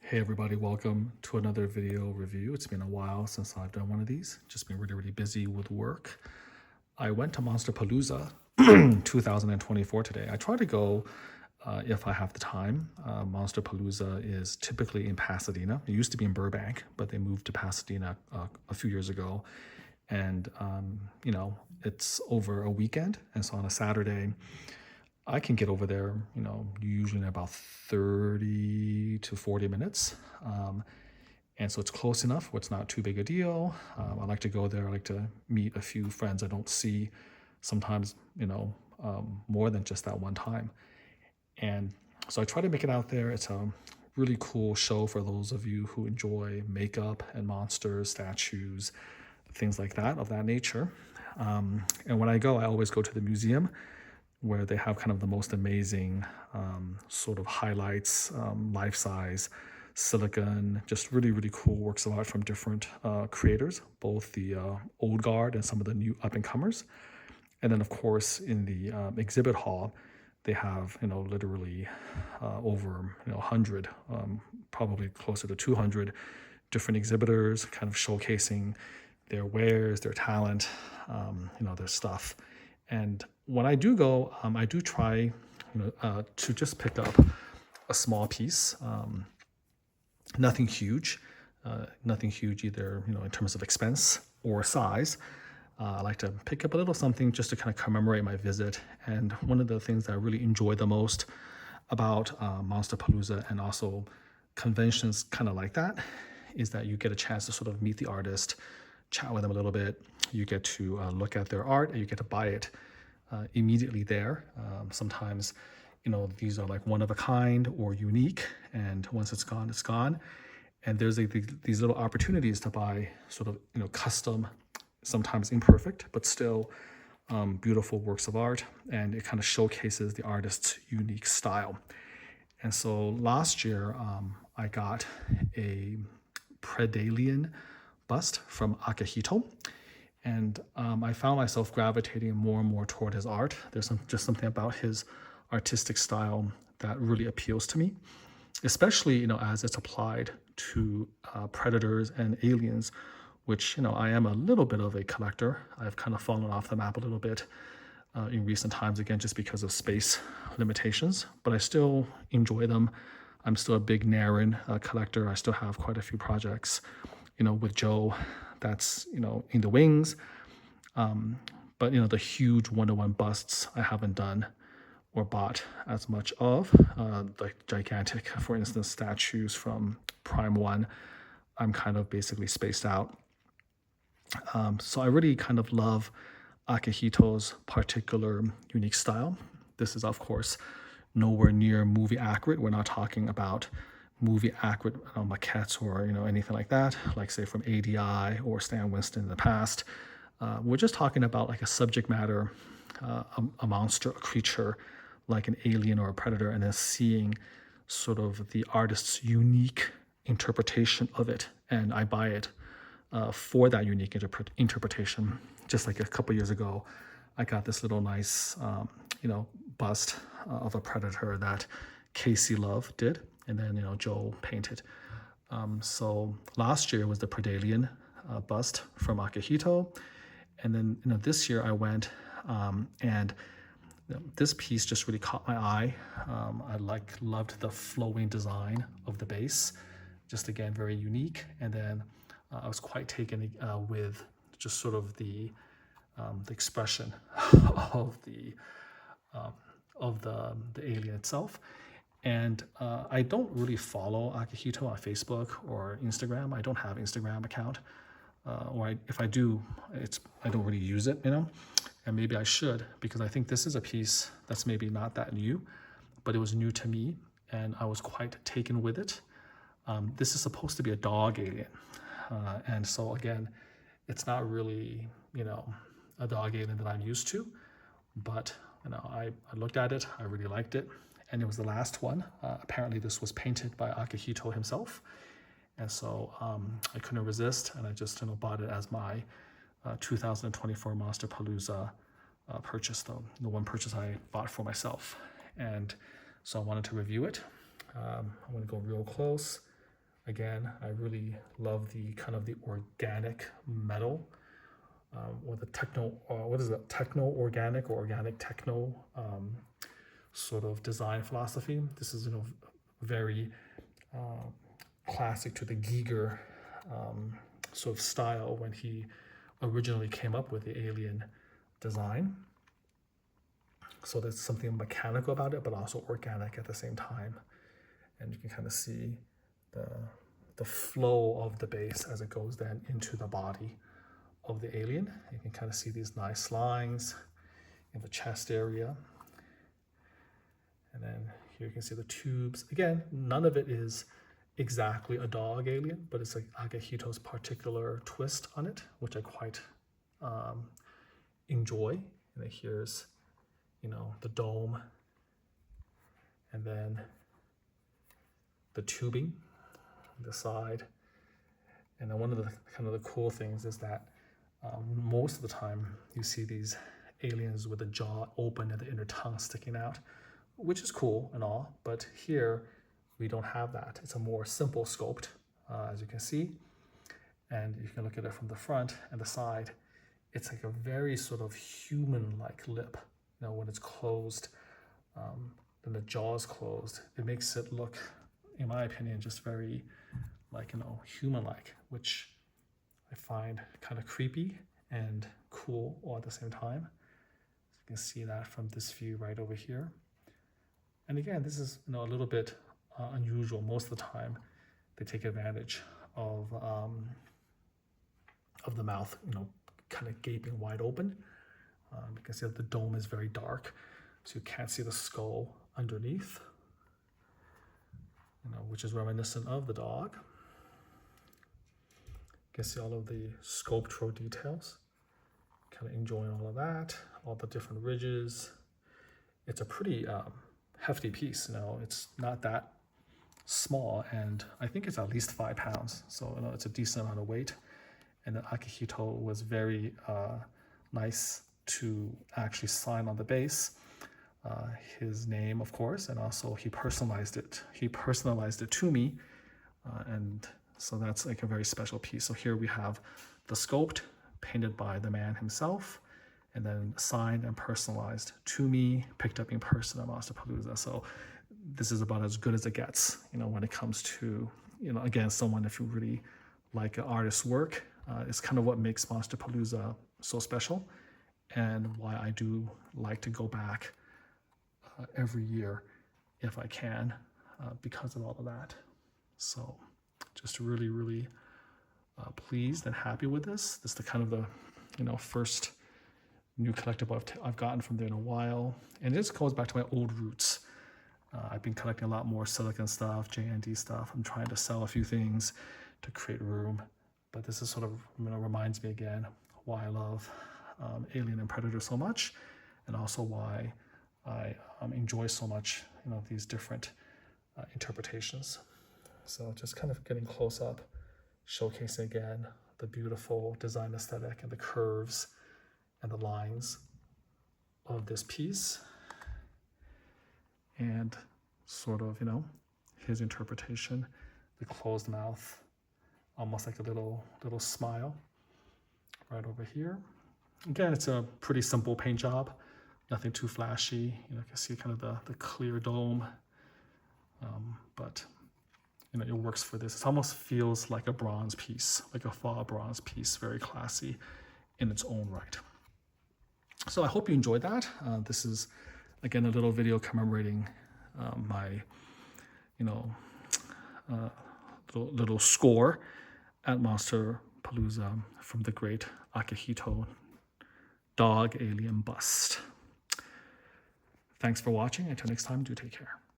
Hey everybody, welcome to another video review. It's been a while since I've done one of these. Just been really busy with work. I went to Monsterpalooza 2024 today. I try to go if I have the time. Monsterpalooza is typically in Pasadena. It used to be in Burbank, but they moved to Pasadena a few years ago. And, it's over a weekend. And so on a Saturday, I can get over there, usually in about 30 to 40 minutes. And so it's close enough where it's not too big a deal. I like to go there. I like to meet a few friends I don't see sometimes, more than just that one time. And so I try to make it out there. It's a really cool show for those of you who enjoy makeup and monsters, statues, things like that, of that nature. And when I go, I always go to the museum where they have kind of the most amazing sort of highlights, life-size, silicon, just really cool works of art from different creators, both the old guard and some of the new up-and-comers. And then, of course, in the exhibit hall, they have, literally over 100, probably closer to 200 different exhibitors kind of showcasing their wares, their talent, their stuff. And when I do go, I do try to just pick up a small piece, nothing huge either, in terms of expense or size. I like to pick up a little something just to kind of commemorate my visit. And one of the things that I really enjoy the most about Monsterpalooza and also conventions kind of like that is that you get a chance to sort of meet the artist, chat with them a little bit. You get to look at their art and you get to buy it immediately there. Sometimes, these are like one of a kind or unique, and once it's gone, it's gone. And there's these little opportunities to buy sort of, custom, sometimes imperfect, but still beautiful works of art. And it kind of showcases the artist's unique style. And so last year, I got a Predalien bust from Akihito. And I found myself gravitating more and more toward his art. There's just something about his artistic style that really appeals to me, especially, as it's applied to predators and aliens, which, I am a little bit of a collector. I've kind of fallen off the map a little bit in recent times, again, just because of space limitations, but I still enjoy them. I'm still a big Naren collector. I still have quite a few projects, with Joe that's, in the wings. But, the huge one-to-one busts I haven't done or bought as much of. The gigantic, for instance, statues from Prime 1, I'm kind of basically spaced out. So I really kind of love Akihito's particular unique style. This is, of course, nowhere near movie accurate. We're not talking about movie accurate maquettes or anything like that, like say from ADI or Stan Winston in the past. We're just talking about like a subject matter, a monster, a creature, like an alien or a predator, and then seeing sort of the artist's unique interpretation of it. And I buy it for that unique interpretation. Just like a couple years ago, I got this little nice, bust of a predator that Casey Love did, and then Joe painted. So last year was the Predalien bust from Akihito, and then this year I went and this piece just really caught my eye. I loved the flowing design of the base, just again very unique. And then I was quite taken with just sort of the expression of the alien itself. And I don't really follow Akihito on Facebook or Instagram. I don't have an Instagram account, if I do, I don't really use it, and maybe I should, because I think this is a piece that's maybe not that new, but it was new to me, and I was quite taken with it. This is supposed to be a dog alien, and so again, it's not really, a dog alien that I'm used to, but I looked at it, I really liked it, and it was the last one. Apparently this was painted by Akihito himself, and so I couldn't resist, and I just bought it as my 2024 Monsterpalooza purchase, the one purchase I bought for myself. And so I wanted to review it. I'm going to go real close Again, I really love the kind of the organic metal, or the techno, what is it, techno-organic or organic techno sort of design philosophy. This is, very classic to the Giger sort of style when he originally came up with the alien design. So there's something mechanical about it, but also organic at the same time. And you can kind of see the flow of the base as it goes then into the body of the alien. You can kind of see these nice lines in the chest area. And then here you can see the tubes. Again, none of it is exactly a dog alien, but it's like Akihito's particular twist on it, which I quite enjoy. And then here's, the dome, and then the tubing on the side. And then one of the kind of the cool things is that most of the time you see these aliens with the jaw open and the inner tongue sticking out, which is cool and all, but here we don't have that. It's a more simple sculpt, as you can see, and you can look at it from the front and the side. It's like a very sort of human-like lip. When it's closed, then the jaw is closed. It makes it look, in my opinion, just very like, human-like, which I find kind of creepy and cool all at the same time. So you can see that from this view right over here. And again, this is, a little bit unusual. Most of the time, they take advantage of the mouth, kind of gaping wide open. You can see that the dome is very dark, so you can't see the skull underneath, which is reminiscent of the dog. You can see all of the sculptural details. Kind of enjoying all of that, all the different ridges. It's a pretty hefty piece. It's not that small, and I think it's at least 5 pounds. So it's a decent amount of weight. And then Akihito was very nice to actually sign on the base his name, of course, and also he personalized it. He personalized it to me, and so that's like a very special piece. So here we have the sculpt painted by the man himself, and then signed and personalized to me, picked up in person at Monsterpalooza. So this is about as good as it gets, when it comes to, again, someone, if you really like an artist's work, it's kind of what makes Monsterpalooza so special, and why I do like to go back every year if I can, because of all of that. So just really, really pleased and happy with this. This is the kind of the, first new collectible I've gotten from there in a while. And this goes back to my old roots. I've been collecting a lot more silicon stuff, J&D stuff. I'm trying to sell a few things to create room. But this is sort of, reminds me again why I love Alien and Predator so much, and also why I enjoy so much, these different interpretations. So just kind of getting close up, showcasing again the beautiful design aesthetic and the curves and the lines of this piece, and sort of, his interpretation, the closed mouth, almost like a little smile right over here. Again, it's a pretty simple paint job, nothing too flashy. You can see kind of the clear dome, but it works for this. It almost feels like a bronze piece, like a faux bronze piece, very classy in its own right. So I hope you enjoyed that. This is, again, a little video commemorating my, little score at Monsterpalooza from the great Akihito dog alien bust. Thanks for watching. Until next time, do take care.